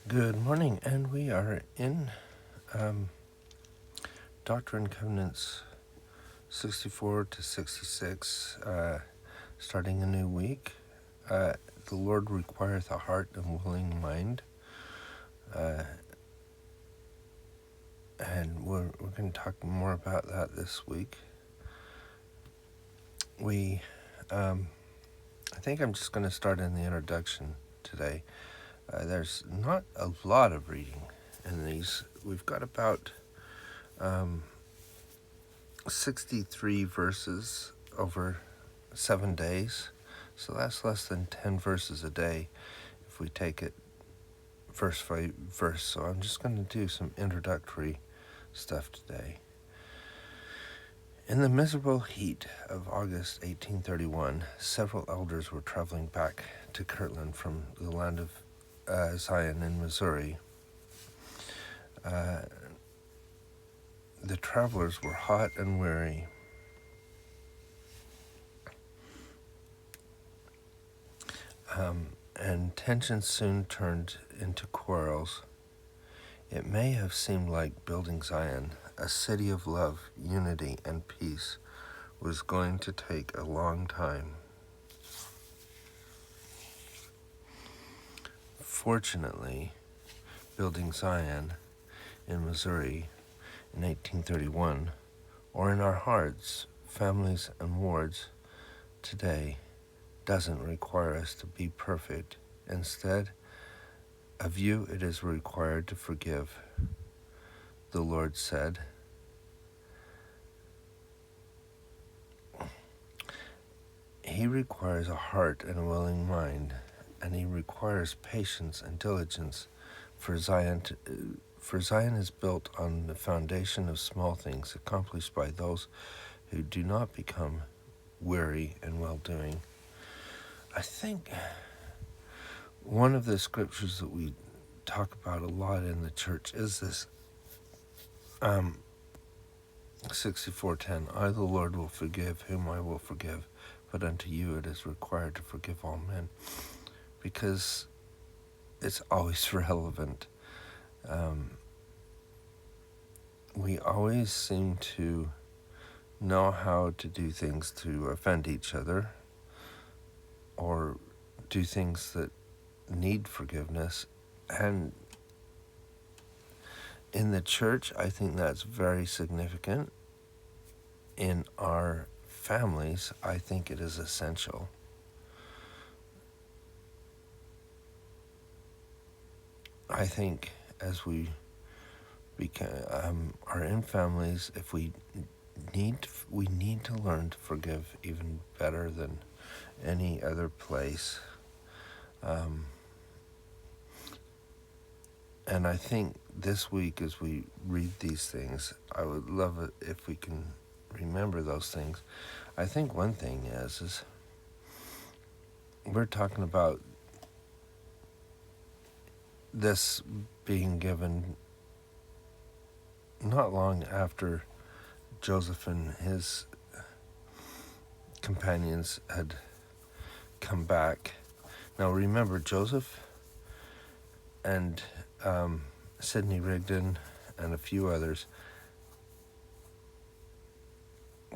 Good morning, and we are in Doctrine and Covenants 64 to 66, starting a new week. The Lord requireth a heart and willing mind, and we're going to talk more about that this week. I think I'm just going to start in the introduction today. There's not a lot of reading in these. We've got about 63 verses over 7 days, so that's less than 10 verses a day if we take it verse by verse. So I'm just going to do some introductory stuff today. In the miserable heat of August 1831, several elders were traveling back to Kirtland from the land of Zion in Missouri. The travelers were hot and weary. And tensions soon turned into quarrels. It may have seemed like building Zion, a city of love, unity, and peace, was going to take a long time. Fortunately, building Zion in Missouri in 1831, or in our hearts, families, and wards today, doesn't require us to be perfect. Instead, of you it is required to forgive. The Lord said, He requires a heart and a willing mind, and He requires patience and diligence, for Zion is built on the foundation of small things accomplished by those who do not become weary in well-doing. I think one of the scriptures that we talk about a lot in the church is this 64:10. I, the Lord, will forgive whom I will forgive, but unto you it is required to forgive all men, because it's always relevant. We always seem to know how to do things to offend each other, or do things that need forgiveness. And in the church, I think that's very significant. In our families, I think it is essential. I think as we are in families, if we need to learn to forgive even better than any other place. And I think this week, as we read these things, I would love it if we can remember those things. I think one thing is we're talking about this being given not long after Joseph and his companions had come back. Now remember, Joseph and Sidney Rigdon and a few others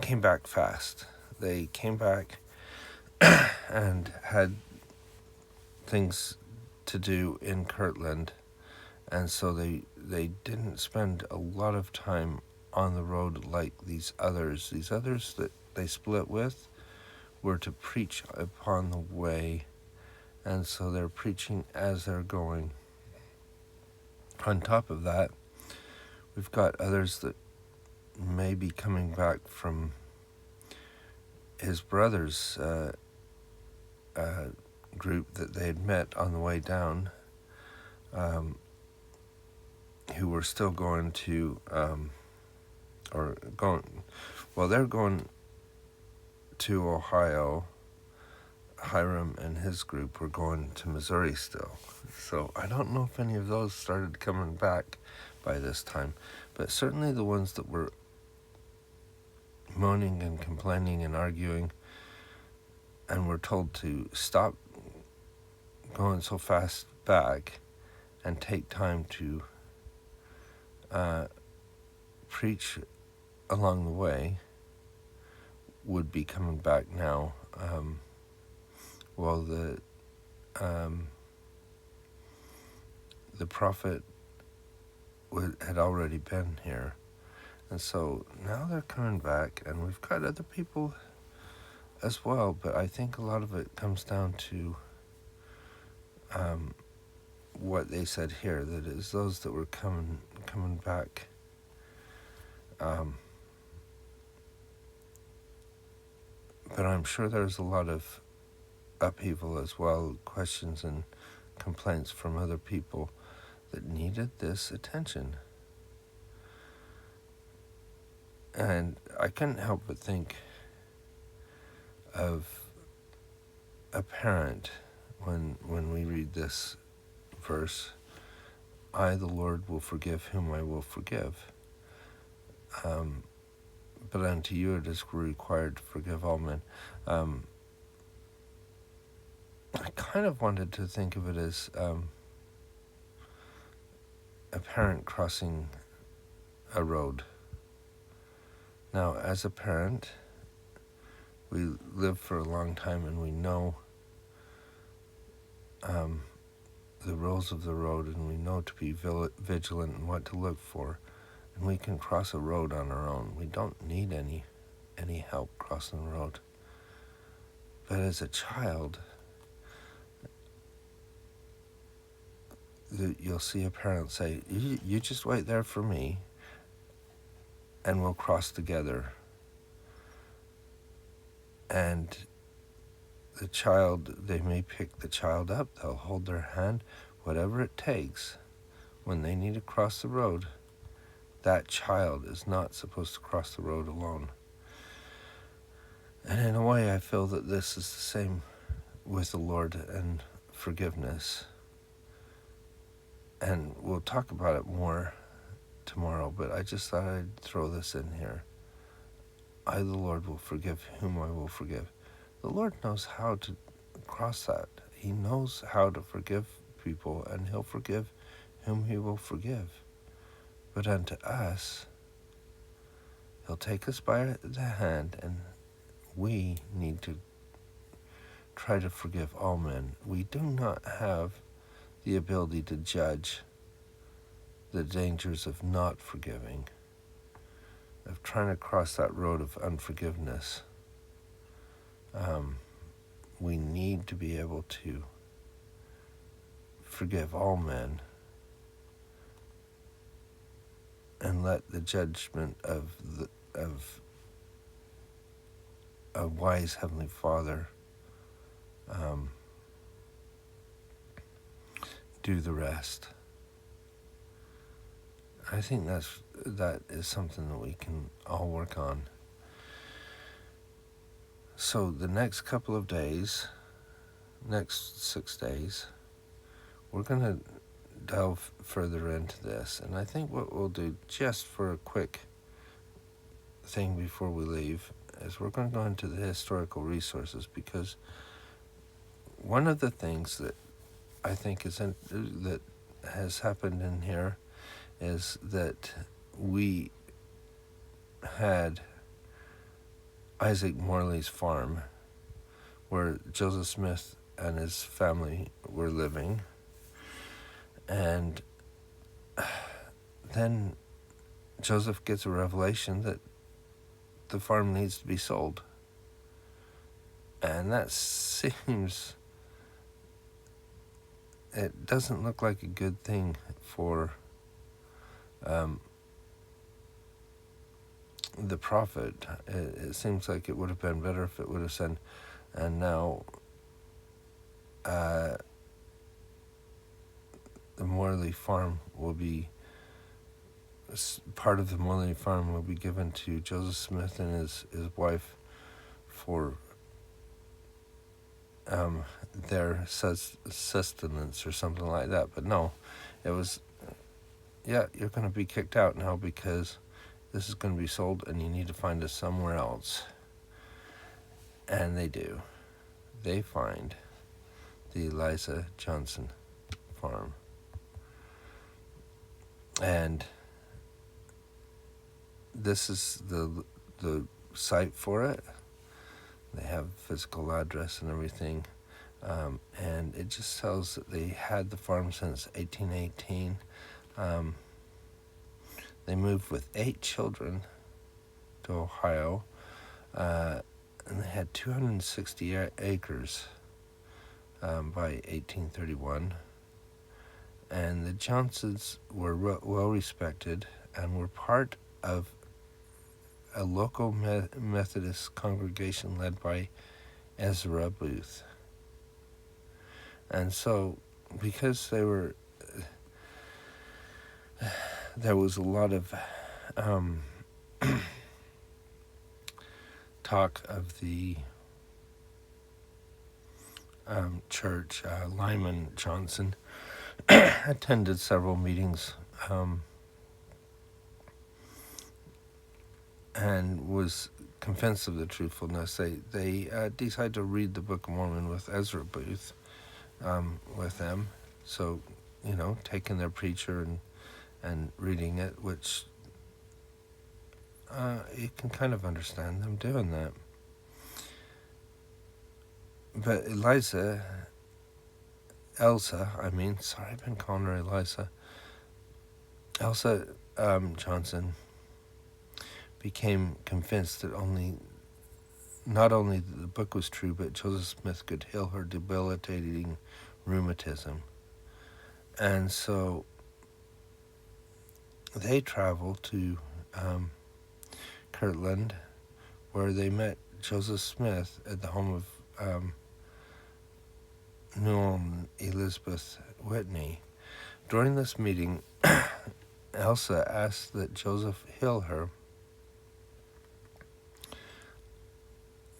came back fast. They came back and had things to do in Kirtland, and so they didn't spend a lot of time on the road like these others. These others that they split with were to preach upon the way, and so they're preaching as they're going. On top of that, we've got others that may be coming back from his brother's group that they had met on the way down, who were still going to, they're going to Ohio. Hiram and his group were going to Missouri still. So I don't know if any of those started coming back by this time, but certainly the ones that were moaning and complaining and arguing and were told to stop going so fast back and take time to preach along the way would be coming back now. Well, the prophet had already been here, and so now they're coming back, and we've got other people as well, but I think a lot of it comes down to what they said here, that is those that were coming back but I'm sure there's a lot of upheaval as well, questions and complaints from other people that needed this attention. And I couldn't help but think of a parent when we read this verse, I, the Lord, will forgive whom I will forgive. But unto you it is required to forgive all men. I kind of wanted to think of it as a parent crossing a road. Now, as a parent, we live for a long time and we know the rules of the road, and we know to be vigilant and what to look for, and we can cross a road on our own. We don't need any help crossing the road. But as a child, you'll see a parent say, you just wait there for me and we'll cross together. And the child, they may pick the child up, they'll hold their hand, whatever it takes. When they need to cross the road, that child is not supposed to cross the road alone. And in a way, I feel that this is the same with the Lord and forgiveness. And we'll talk about it more tomorrow, but I just thought I'd throw this in here. I, the Lord, will forgive whom I will forgive. The Lord knows how to cross that. He knows how to forgive people, and he'll forgive whom he will forgive. But unto us, he'll take us by the hand, and we need to try to forgive all men. We do not have the ability to judge the dangers of not forgiving, of trying to cross that road of unforgiveness. We need to be able to forgive all men and let the judgment of a wise Heavenly Father do the rest. I think that is something that we can all work on. So the next couple of days, next 6 days, we're going to delve further into this. And I think what we'll do, just for a quick thing before we leave, is we're going to go into the historical resources, because one of the things that I think that has happened in here is that we had Isaac Morley's farm, where Joseph Smith and his family were living, and then Joseph gets a revelation that the farm needs to be sold. And that seems, it doesn't look like a good thing for the prophet. It seems like it would have been better if it would have said, and now the Morley farm will be, part of the Morley farm will be given to Joseph Smith and his wife for their sustenance or something like that. But no, it was, you're going to be kicked out now because this is going to be sold and you need to find us somewhere else. And they do. They find the Eliza Johnson farm. And this is the site for it. They have physical address and everything. And it just tells that they had the farm since 1818. They moved with 8 children to Ohio, and they had 260 acres by 1831. And the Johnsons were well respected and were part of a local Methodist congregation led by Ezra Booth. And so, because there was a lot of talk of the church, Lyman Johnson attended several meetings and was convinced of the truthfulness. They decided to read the Book of Mormon with Ezra Booth with them. So, taking their preacher and reading it, which you can kind of understand them doing that. But Elsa, I've been calling her Eliza. Elsa Johnson became convinced that not only the book was true, but Joseph Smith could heal her debilitating rheumatism. And so they traveled to Kirtland, where they met Joseph Smith at the home of Newell and Elizabeth Whitney. During this meeting, Elsa asked that Joseph heal her.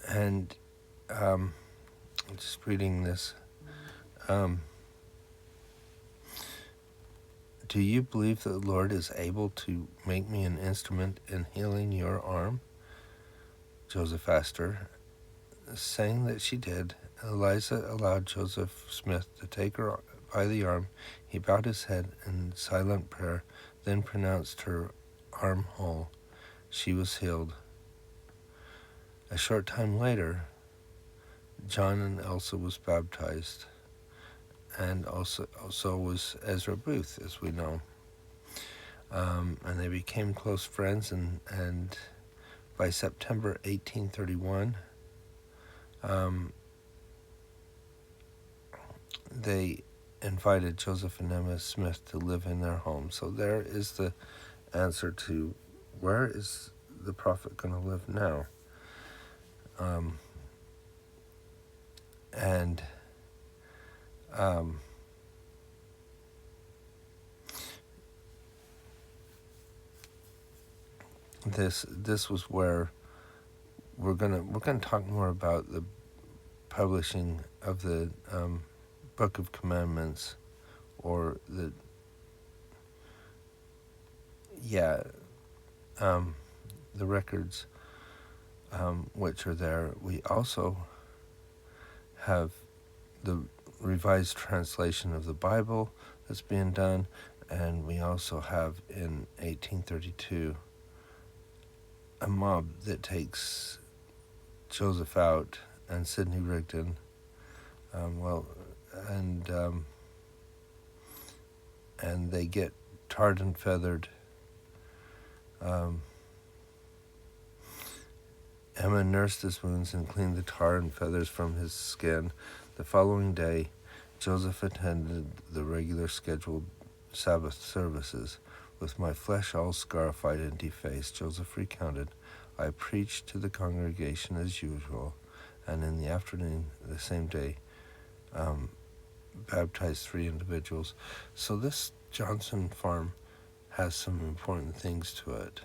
And just reading this, do you believe that the Lord is able to make me an instrument in healing your arm? Joseph asked her. Saying that she did, Eliza allowed Joseph Smith to take her by the arm. He bowed his head in silent prayer, then pronounced her arm whole. She was healed. A short time later, John and Elsa was baptized, and also was Ezra Booth, as we know. And they became close friends, and by September 1831, they invited Joseph and Emma Smith to live in their home. So there is the answer to where is the prophet going to live now. This was where we're gonna talk more about the publishing of the Book of Commandments, or the records which are there. We also have the revised translation of the Bible that's being done, and we also have in 1832 a mob that takes Joseph out and Sidney Rigdon, and they get tarred and feathered. Emma nursed his wounds and cleaned the tar and feathers from his skin. The following day, Joseph attended the regular scheduled Sabbath services. With my flesh all scarified and defaced, Joseph recounted, I preached to the congregation as usual, and in the afternoon the same day baptized 3 individuals. So this Johnson farm has some important things to it.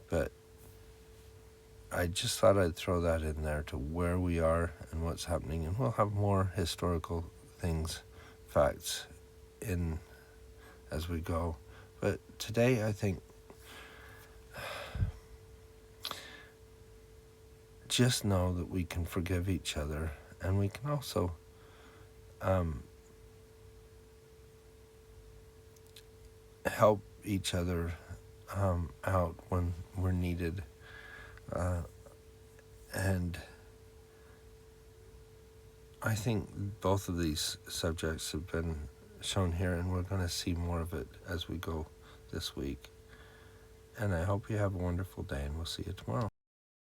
But I just thought I'd throw that in there to where we are and what's happening, and we'll have more historical things, facts, in as we go. But today, I think, just know that we can forgive each other, and we can also help each other out when we're needed. And I think both of these subjects have been shown here, and we're going to see more of it as we go this week. And I hope you have a wonderful day, and we'll see you tomorrow.